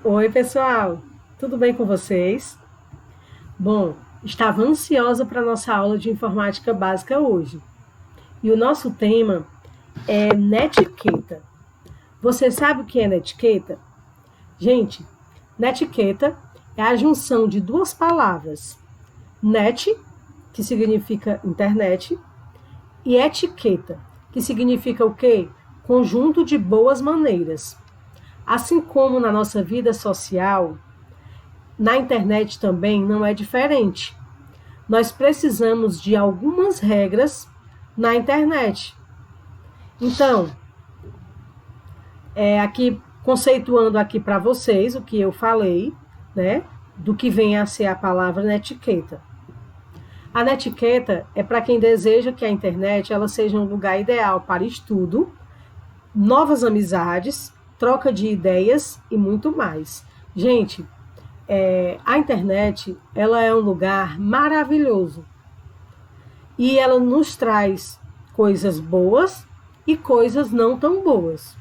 Oi, pessoal, tudo bem com vocês? Bom, estava ansiosa para a nossa aula de informática básica hoje. E o nosso tema é netiqueta. Você sabe o que é netiqueta? Gente, netiqueta é a junção de duas palavras: net, que significa internet, e etiqueta, que significa o quê? Conjunto de boas maneiras. Assim como na nossa vida social, na internet também não é diferente. Nós precisamos de algumas regras na internet. Então, aqui conceituando aqui para vocês o que eu falei, né, do que vem a ser a palavra netiqueta. A netiqueta é para quem deseja que a internet ela seja um lugar ideal para estudo, novas amizades, troca de ideias e muito mais. Gente, a internet ela é um lugar maravilhoso e ela nos traz coisas boas e coisas não tão boas.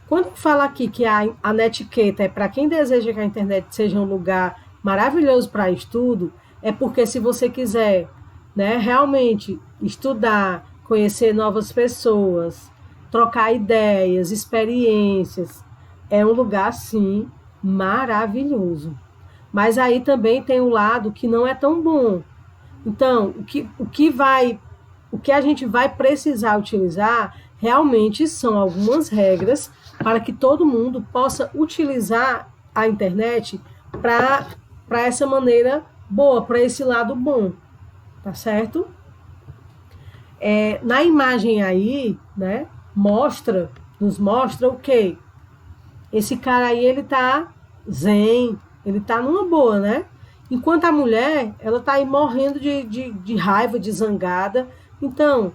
Quando eu falo aqui que a netiqueta é para quem deseja que a internet seja um lugar maravilhoso para estudo, é porque se você quiser, né, realmente estudar, conhecer novas pessoas, trocar ideias, experiências, é um lugar, sim, maravilhoso. Mas aí também tem um lado que não é tão bom. Então, o que a gente vai precisar utilizar realmente são algumas regras para que todo mundo possa utilizar a internet para essa maneira boa, para esse lado bom, tá certo? Na imagem aí, né, nos mostra o quê? Esse cara aí, ele tá zen, ele tá numa boa, né? Enquanto a mulher, ela tá aí morrendo de raiva, de zangada. Então,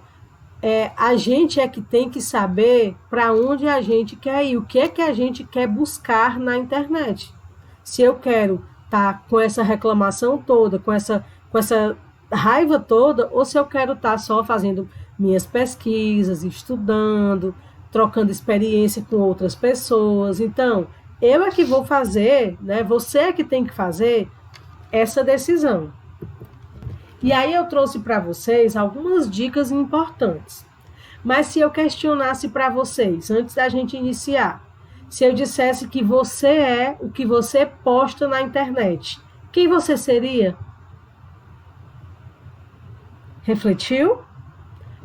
a gente é que tem que saber para onde a gente quer ir, o que é que a gente quer buscar na internet. Se eu quero estar com essa reclamação toda, com essa raiva toda, ou se eu quero estar só fazendo minhas pesquisas, estudando, trocando experiência com outras pessoas. Então, eu é que vou fazer, né? Você é que tem que fazer essa decisão. E aí eu trouxe para vocês algumas dicas importantes. Mas se eu questionasse para vocês, antes da gente iniciar, se eu dissesse que você é o que você posta na internet, quem você seria? Refletiu?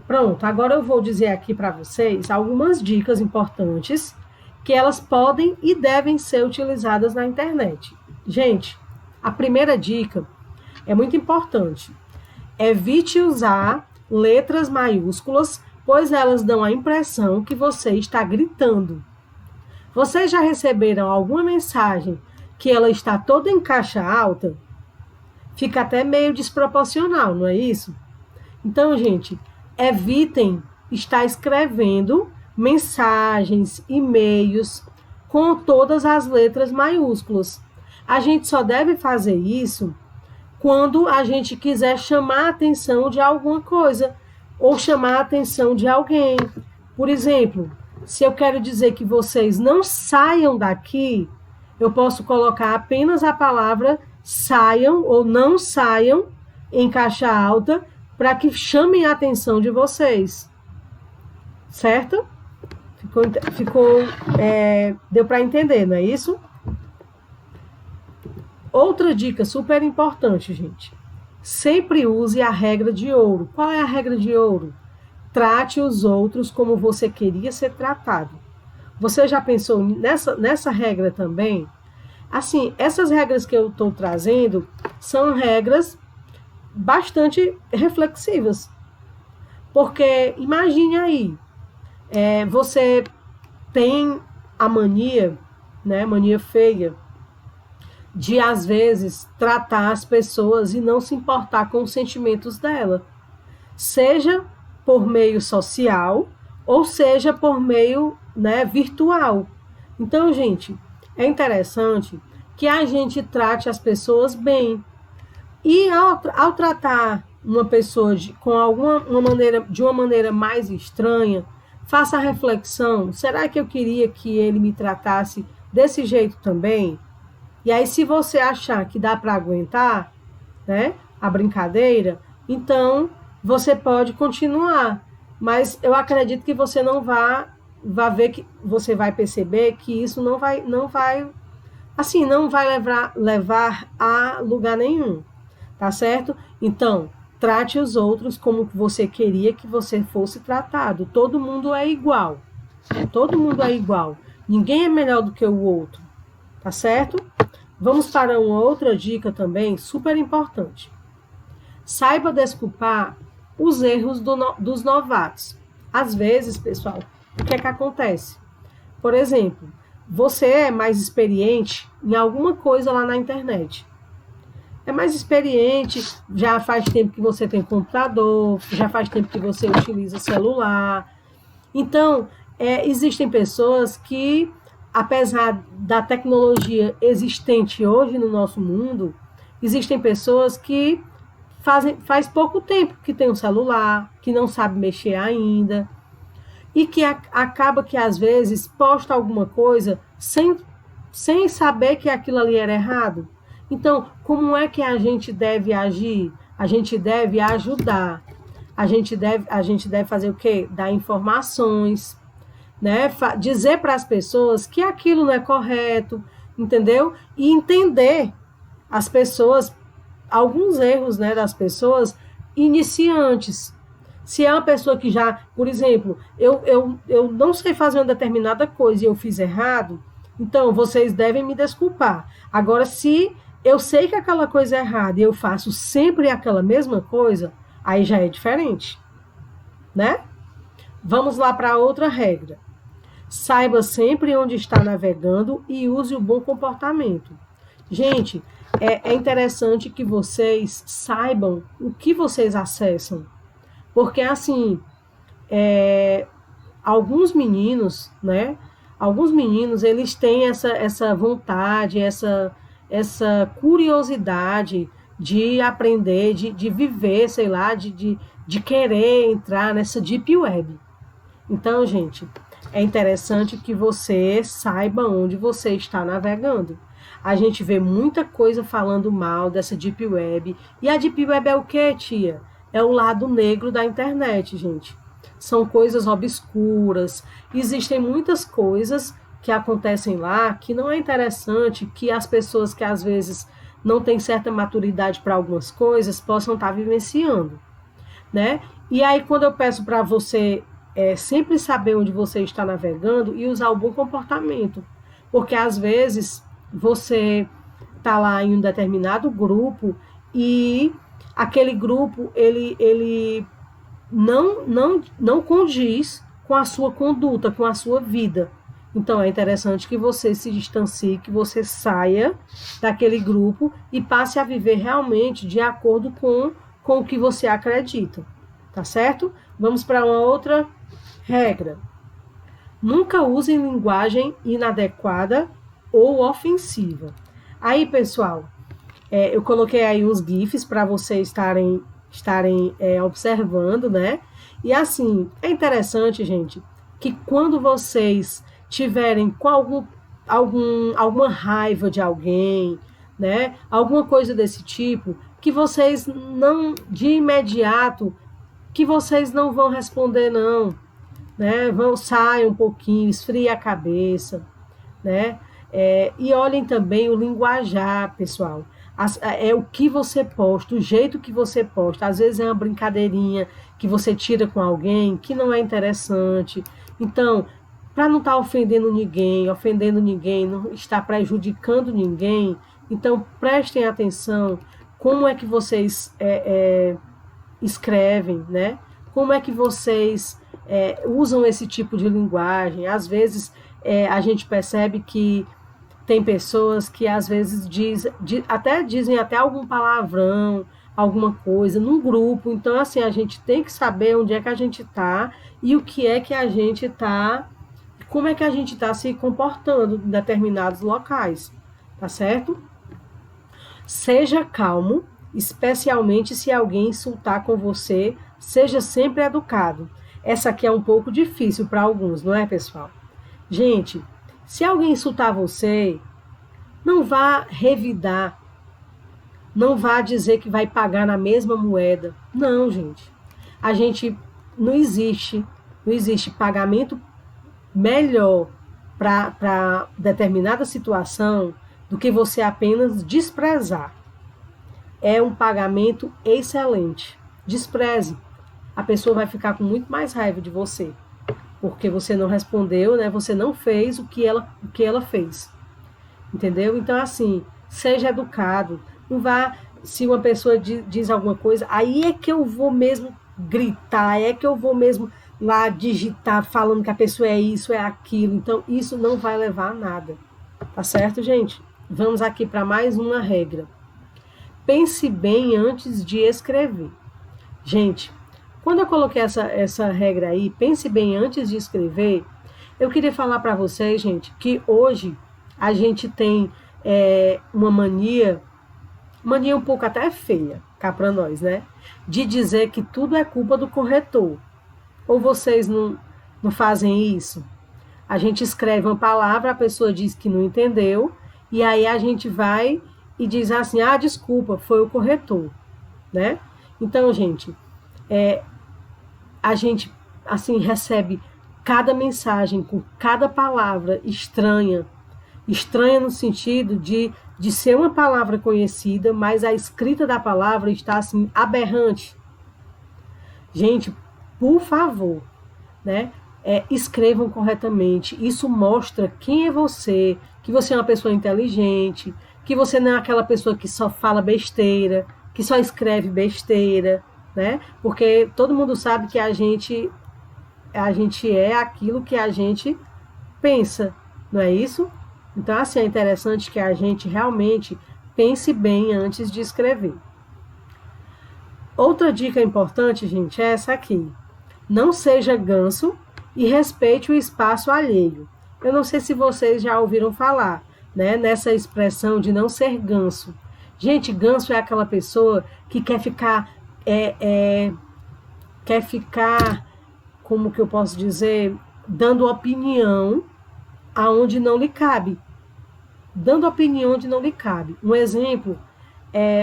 Pronto, agora eu vou dizer aqui para vocês algumas dicas importantes que elas podem e devem ser utilizadas na internet. Gente, a primeira dica é muito importante. Evite usar letras maiúsculas, pois elas dão a impressão que você está gritando. Vocês já receberam alguma mensagem que ela está toda em caixa alta? Fica até meio desproporcional, não é isso? Então, gente, evitem estar escrevendo mensagens, e-mails com todas as letras maiúsculas. A gente só deve fazer isso quando a gente quiser chamar a atenção de alguma coisa ou chamar a atenção de alguém. Por exemplo, se eu quero dizer que vocês não saiam daqui, eu posso colocar apenas a palavra saiam ou não saiam em caixa alta para que chamem a atenção de vocês. Certo? Deu para entender, não é isso? Outra dica super importante, gente. Sempre use a regra de ouro. Qual é a regra de ouro? Trate os outros como você queria ser tratado. Você já pensou nessa regra também? Assim, essas regras que eu estou trazendo são regras bastante reflexivas. Porque imagine aí, você tem a mania, né, mania feia, de às vezes tratar as pessoas e não se importar com os sentimentos dela, seja por meio social ou seja por meio, né, virtual. Então, gente, é interessante que a gente trate as pessoas bem. E ao tratar uma pessoa de uma maneira mais estranha, faça a reflexão: será que eu queria que ele me tratasse desse jeito também. E aí, se você achar que dá para aguentar, né, a brincadeira, então você pode continuar. Mas eu acredito que você não vai ver que você vai perceber que isso não vai levar a lugar nenhum, tá certo? Então, trate os outros como você queria que você fosse tratado. Todo mundo é igual. Todo mundo é igual. Ninguém é melhor do que o outro, tá certo? Vamos para uma outra dica também, super importante. Saiba desculpar os erros dos novatos. Às vezes, pessoal, o que é que acontece? Por exemplo, você é mais experiente em alguma coisa lá na internet. É mais experiente, já faz tempo que você tem computador, já faz tempo que você utiliza celular. Então, existem pessoas que, apesar da tecnologia existente hoje no nosso mundo, existem pessoas que faz pouco tempo que tem um celular, que não sabe mexer ainda, e que acaba que, às vezes, posta alguma coisa sem saber que aquilo ali era errado. Então, como é que a gente deve agir? A gente deve ajudar. A gente deve fazer o quê? Dar informações, né? Dizer para as pessoas que aquilo não é correto, entendeu? E entender as pessoas, alguns erros, né, das pessoas iniciantes. Se é uma pessoa que já, por exemplo, eu não sei fazer uma determinada coisa e eu fiz errado, então vocês devem me desculpar. Agora, se eu sei que aquela coisa é errada e eu faço sempre aquela mesma coisa, aí já é diferente, né? Vamos lá para outra regra. Saiba sempre onde está navegando e use o bom comportamento. Gente, é interessante que vocês saibam o que vocês acessam. Porque, assim, alguns meninos, né? Alguns meninos, eles têm essa vontade, essa curiosidade de aprender, de viver, sei lá, de querer entrar nessa deep web. Então, gente, é interessante que você saiba onde você está navegando. A gente vê muita coisa falando mal dessa deep web. E a deep web é o quê, tia? É o lado negro da internet, gente. São coisas obscuras. Existem muitas coisas que acontecem lá que não é interessante que as pessoas que às vezes não têm certa maturidade para algumas coisas possam estar vivenciando, né? E aí, quando eu peço para você sempre saber onde você está navegando e usar o bom comportamento, porque às vezes você está lá em um determinado grupo e aquele grupo ele não condiz com a sua conduta, com a sua vida. Então é interessante que você se distancie, que você saia daquele grupo e passe a viver realmente de acordo com o que você acredita. Tá certo? Vamos para uma outra regra. Nunca use linguagem inadequada ou ofensiva. Aí, pessoal, eu coloquei aí uns GIFs para vocês estarem observando, né? E assim, é interessante, gente, que quando vocês tiverem com alguma raiva de alguém, né? Alguma coisa desse tipo, que vocês não, de imediato, que vocês não vão responder, não, né? Sair um pouquinho, esfria a cabeça, né? E olhem também o linguajar, pessoal. É o que você posta, o jeito que você posta. Às vezes é uma brincadeirinha que você tira com alguém que não é interessante. Então, para não estar ofendendo ninguém, não estar prejudicando ninguém, então prestem atenção como é que vocês escrevem, né? Como é que vocês usam esse tipo de linguagem. Às vezes a gente percebe que tem pessoas que às vezes dizem até algum palavrão, alguma coisa num grupo. Então, assim, a gente tem que saber onde é que a gente está e o que é que a gente está, como é que a gente está se comportando em determinados locais, tá certo? Seja calmo, especialmente se alguém insultar com você, seja sempre educado. Essa aqui é um pouco difícil para alguns, não é, pessoal? Gente, Se alguém insultar você, não vá revidar, não vá dizer que vai pagar na mesma moeda. Não, gente. A gente não existe pagamento melhor para determinada situação do que você apenas desprezar. É um pagamento excelente. Despreze. A pessoa vai ficar com muito mais raiva de você, porque você não respondeu, né? Você não fez o que ela fez. Entendeu? Então, assim, seja educado. Não vá, se uma pessoa diz alguma coisa, aí é que eu vou mesmo gritar, é que eu vou mesmo lá digitar, falando que a pessoa é isso, é aquilo. Então, isso não vai levar a nada. Tá certo, gente? Vamos aqui para mais uma regra. Pense bem antes de escrever. Gente, quando eu coloquei essa regra aí, pense bem antes de escrever, eu queria falar para vocês, gente, que hoje a gente tem uma mania um pouco até feia, cá para nós, né? De dizer que tudo é culpa do corretor. Ou vocês não fazem isso? A gente escreve uma palavra, a pessoa diz que não entendeu, e aí a gente vai e diz assim, desculpa, foi o corretor, né? Então, gente, a gente, assim, recebe cada mensagem com cada palavra estranha no sentido de ser uma palavra conhecida, mas a escrita da palavra está, assim, aberrante. Gente, por favor, né? Escrevam corretamente. Isso mostra quem é você, que você é uma pessoa inteligente, que você não é aquela pessoa que só fala besteira, que só escreve besteira, né? Porque todo mundo sabe que a gente é aquilo que a gente pensa, não é isso? Então, assim, é interessante que a gente realmente pense bem antes de escrever. Outra dica importante, gente, é essa aqui. Não seja ganso e respeite o espaço alheio. Eu não sei se vocês já ouviram falar, né, nessa expressão de não ser ganso. Gente, ganso é aquela pessoa que quer ficar, como que eu posso dizer, dando opinião aonde não lhe cabe. Dando opinião onde não lhe cabe. Um exemplo,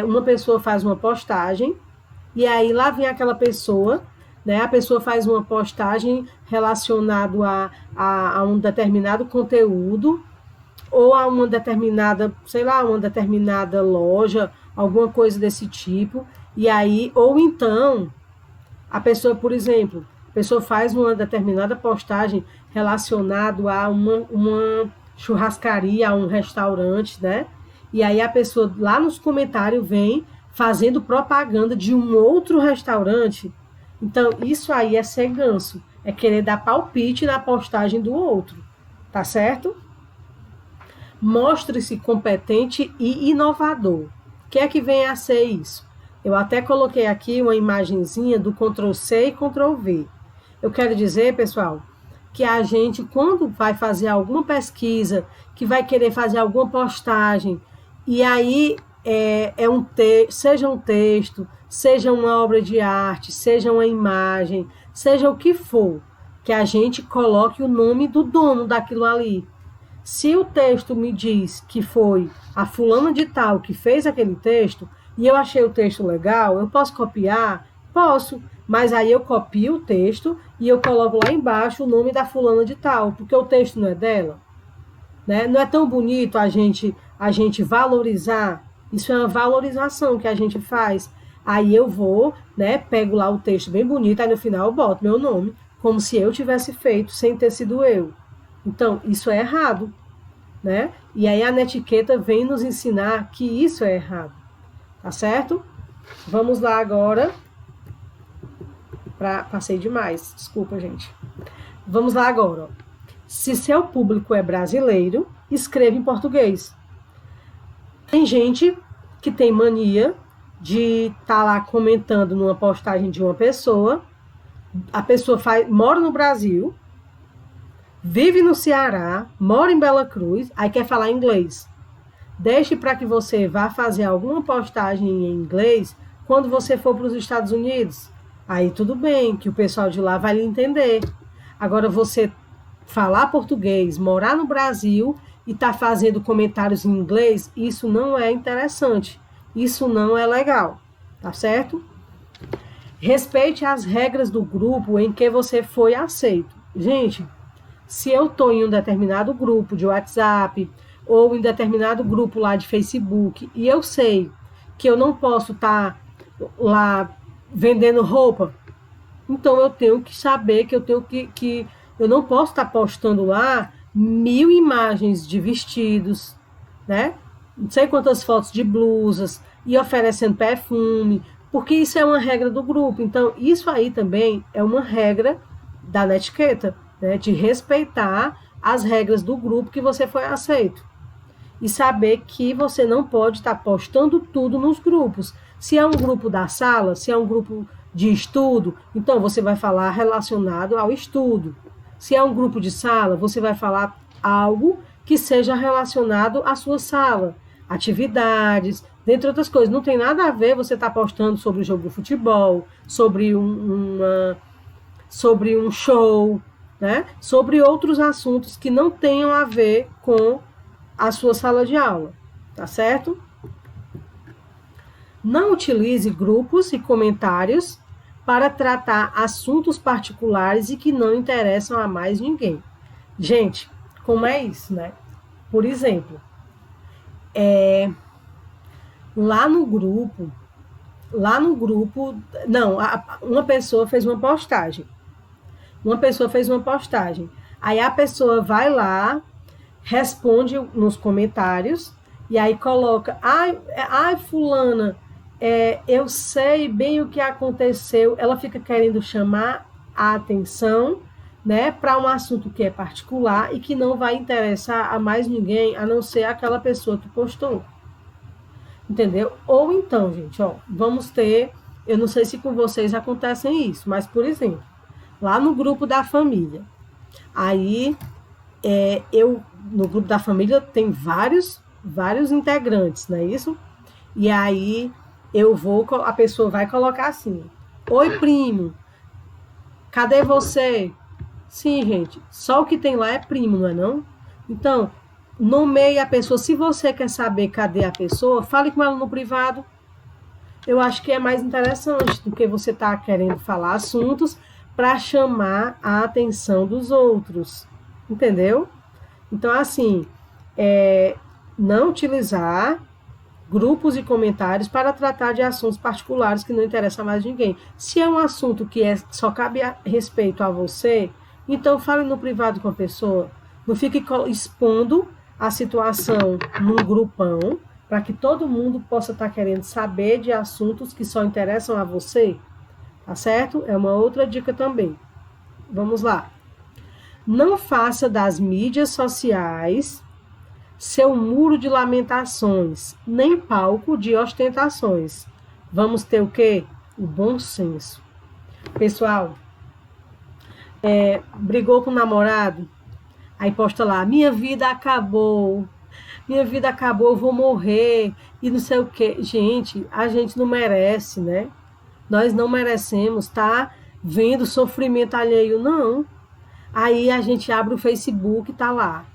uma pessoa faz uma postagem, e aí lá vem aquela pessoa, né? A pessoa faz uma postagem relacionado a um determinado conteúdo, ou a uma determinada, sei lá, uma determinada loja, alguma coisa desse tipo, e aí, ou então, a pessoa, por exemplo, a pessoa faz uma determinada postagem relacionado a uma churrascaria, a um restaurante, né? E aí a pessoa lá nos comentários vem fazendo propaganda de um outro restaurante. Então, isso aí é ser ganso, é querer dar palpite na postagem do outro, tá certo? Mostre-se competente e inovador. O que é que vem a ser isso? Eu até coloquei aqui uma imagenzinha do Ctrl+C e Ctrl+V. Eu quero dizer, pessoal, que a gente, quando vai fazer alguma pesquisa, que vai querer fazer alguma postagem, e aí seja um texto, seja uma obra de arte, seja uma imagem, seja o que for, que a gente coloque o nome do dono daquilo ali. Se o texto me diz que foi a fulana de tal que fez aquele texto, e eu achei o texto legal, eu posso copiar? Posso, mas aí eu copio o texto e eu coloco lá embaixo o nome da fulana de tal, porque o texto não é dela, né? Não é tão bonito a gente valorizar. Isso é uma valorização que a gente faz. Aí eu vou, né, pego lá o texto bem bonito, aí no final eu boto meu nome, como se eu tivesse feito, sem ter sido eu. Então, isso é errado, né? E aí a netiqueta vem nos ensinar que isso é errado, tá certo? Vamos lá agora. Passei demais, desculpa, gente. Vamos lá agora. Ó. Se seu público é brasileiro, escreva em português. Tem gente que tem mania de estar lá comentando numa postagem de uma pessoa. A pessoa mora no Brasil, vive no Ceará, mora em Bela Cruz, aí quer falar inglês. Deixe para que você vá fazer alguma postagem em inglês quando você for para os Estados Unidos. Aí tudo bem, que o pessoal de lá vai lhe entender. Agora você falar português, morar no Brasil e tá fazendo comentários em inglês, isso não é interessante. Isso não é legal, tá certo? Respeite as regras do grupo em que você foi aceito. Gente, se eu estou em um determinado grupo de WhatsApp ou em determinado grupo lá de Facebook e eu sei que eu não posso estar lá vendendo roupa, então eu tenho que saber que eu tenho que eu não posso estar postando lá 1000 imagens de vestidos, né? Não sei quantas fotos de blusas e oferecendo perfume, porque isso é uma regra do grupo. Então, isso aí também é uma regra da netiqueta, né? De respeitar as regras do grupo que você foi aceito. E saber que você não pode estar postando tudo nos grupos. Se é um grupo da sala, se é um grupo de estudo, então você vai falar relacionado ao estudo. Se é um grupo de sala, você vai falar algo que seja relacionado à sua sala, atividades, dentre outras coisas. Não tem nada a ver você estar postando sobre o jogo de futebol, sobre sobre um show, né? Sobre outros assuntos que não tenham a ver com a sua sala de aula, tá certo? Não utilize grupos e comentários para tratar assuntos particulares e que não interessam a mais ninguém. Gente, como é isso, né? Por exemplo, lá no grupo, não, uma pessoa fez uma postagem. Aí a pessoa vai lá, responde nos comentários e aí coloca, ai fulana, eu sei bem o que aconteceu. Ela fica querendo chamar a atenção, né, para um assunto que é particular e que não vai interessar a mais ninguém, a não ser aquela pessoa que postou. Entendeu? Ou então, gente, ó, vamos ter, eu não sei se com vocês acontecem isso, mas, por exemplo, lá no grupo da família, aí no grupo da família tem vários integrantes, não é isso? E aí a pessoa vai colocar assim: oi, primo, cadê você? Sim, gente, só o que tem lá é primo, não é não? Então, nomeie a pessoa. Se você quer saber cadê a pessoa, fale com ela no privado. Eu acho que é mais interessante do que você estar querendo falar assuntos para chamar a atenção dos outros. Entendeu? Então, assim, não utilizar grupos e comentários para tratar de assuntos particulares que não interessam a mais ninguém. Se é um assunto que só cabe a respeito a você, então fale no privado com a pessoa. Não fique expondo a situação num grupão para que todo mundo possa estar querendo saber de assuntos que só interessam a você. Tá certo? É uma outra dica também. Vamos lá. Não faça das mídias sociais seu muro de lamentações, nem palco de ostentações. Vamos ter o quê? O bom senso. Pessoal, brigou com o namorado, aí posta lá, minha vida acabou, eu vou morrer, e não sei o quê. Gente, a gente não merece, né? Nós não merecemos estar vendo sofrimento alheio, não. Aí a gente abre o Facebook e tá lá.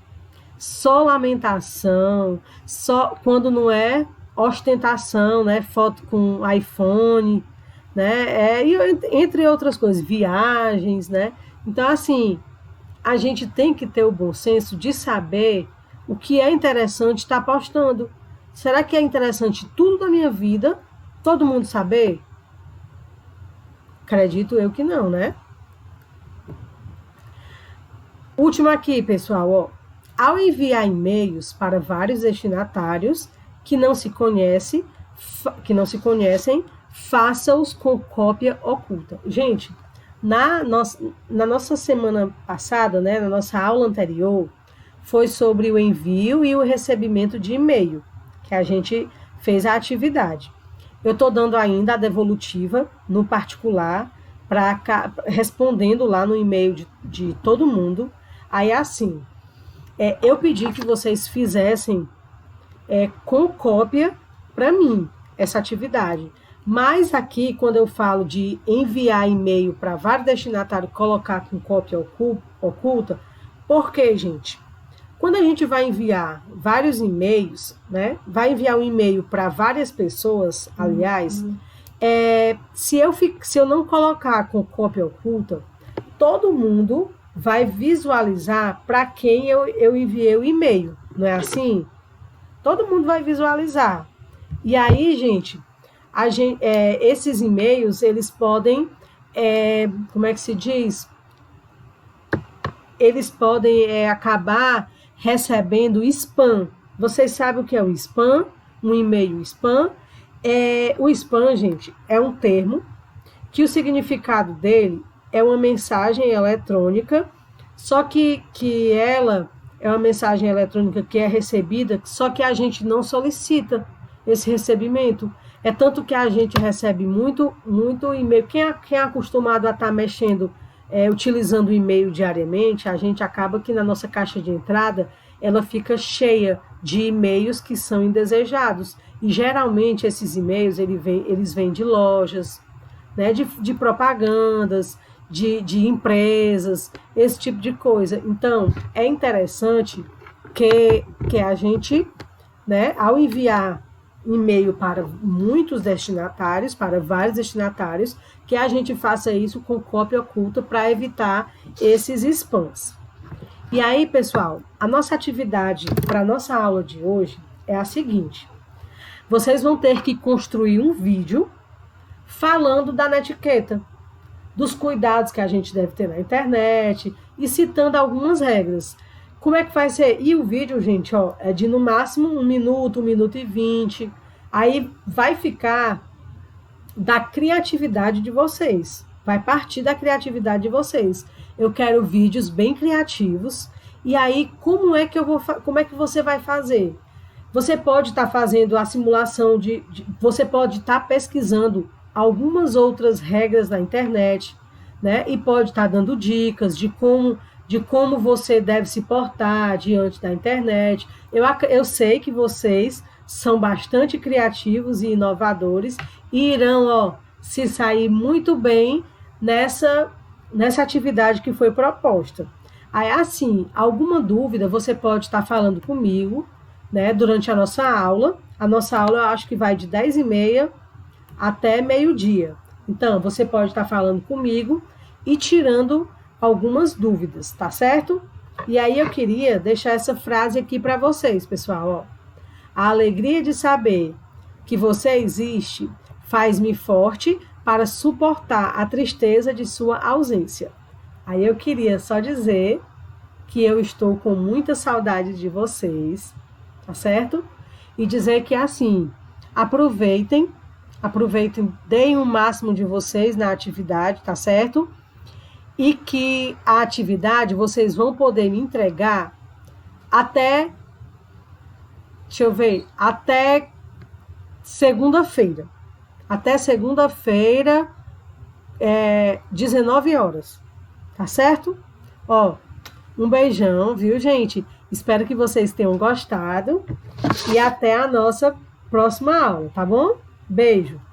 Só lamentação, só quando não é ostentação, né? Foto com iPhone, né? E entre outras coisas, viagens, né? Então, assim, a gente tem que ter o bom senso de saber o que é interessante estar postando. Será que é interessante tudo da minha vida, todo mundo saber? Acredito eu que não, né? Último aqui, pessoal, ó. Ao enviar e-mails para vários destinatários que não se conhecem, faça-os com cópia oculta. Gente, na nossa semana passada, né, na nossa aula anterior, foi sobre o envio e o recebimento de e-mail, que a gente fez a atividade. Eu estou dando ainda a devolutiva no particular, respondendo lá no e-mail de todo mundo. Aí, assim, eu pedi que vocês fizessem com cópia para mim essa atividade. Mas aqui, quando eu falo de enviar e-mail para vários destinatários, colocar com cópia oculta, Por quê, gente? Quando a gente vai enviar vários e-mails, né? Vai enviar um e-mail para várias pessoas, aliás, se eu não colocar com cópia oculta, todo mundo vai visualizar para quem eu enviei o e-mail, não é assim? Todo mundo vai visualizar. E aí, gente, esses e-mails, eles podem, como é que se diz? Eles podem acabar recebendo spam. Vocês sabem o que é o spam? Um e-mail spam. O spam, gente, é um termo que o significado dele é uma mensagem eletrônica, só que ela é uma mensagem eletrônica que é recebida, só que a gente não solicita esse recebimento. É tanto que a gente recebe muito e-mail. Quem é acostumado a estar mexendo, utilizando o e-mail diariamente, a gente acaba que na nossa caixa de entrada ela fica cheia de e-mails que são indesejados. E geralmente esses e-mails eles vêm de lojas, né, de propagandas, de empresas, esse tipo de coisa. Então, é interessante que a gente, né, ao enviar e-mail para muitos destinatários, para vários destinatários, que a gente faça isso com cópia oculta para evitar esses spams. E aí, pessoal, a nossa atividade para a nossa aula de hoje é a seguinte: vocês vão ter que construir um vídeo falando da netiqueta, dos cuidados que a gente deve ter na internet e citando algumas regras. Como é que vai ser? E o vídeo, gente, ó, é de no máximo 1 minuto, 1 minuto e 20. Aí vai ficar da criatividade de vocês. Vai partir da criatividade de vocês. Eu quero vídeos bem criativos. E aí, como é que você vai fazer? Você pode estar fazendo a simulação você pode estar pesquisando algumas outras regras na internet, né? E pode estar dando dicas de como você deve se portar diante da internet. Eu sei que vocês são bastante criativos e inovadores e irão, se sair muito bem nessa atividade que foi proposta. Aí, assim, alguma dúvida, você pode estar falando comigo, né, durante a nossa aula. A nossa aula, eu acho que vai de 10h30 até meio-dia. Então, você pode estar falando comigo e tirando algumas dúvidas, tá certo? E aí eu queria deixar essa frase aqui para vocês, pessoal. A alegria de saber que você existe faz-me forte para suportar a tristeza de sua ausência. Aí eu queria só dizer que eu estou com muita saudade de vocês, tá certo? E dizer que assim, aproveitem, deem o máximo de vocês na atividade, tá certo? E que a atividade vocês vão poder me entregar até segunda-feira. Até segunda-feira, 19 horas. Tá certo? Um beijão, viu, gente? Espero que vocês tenham gostado. E até a nossa próxima aula, tá bom? Beijo!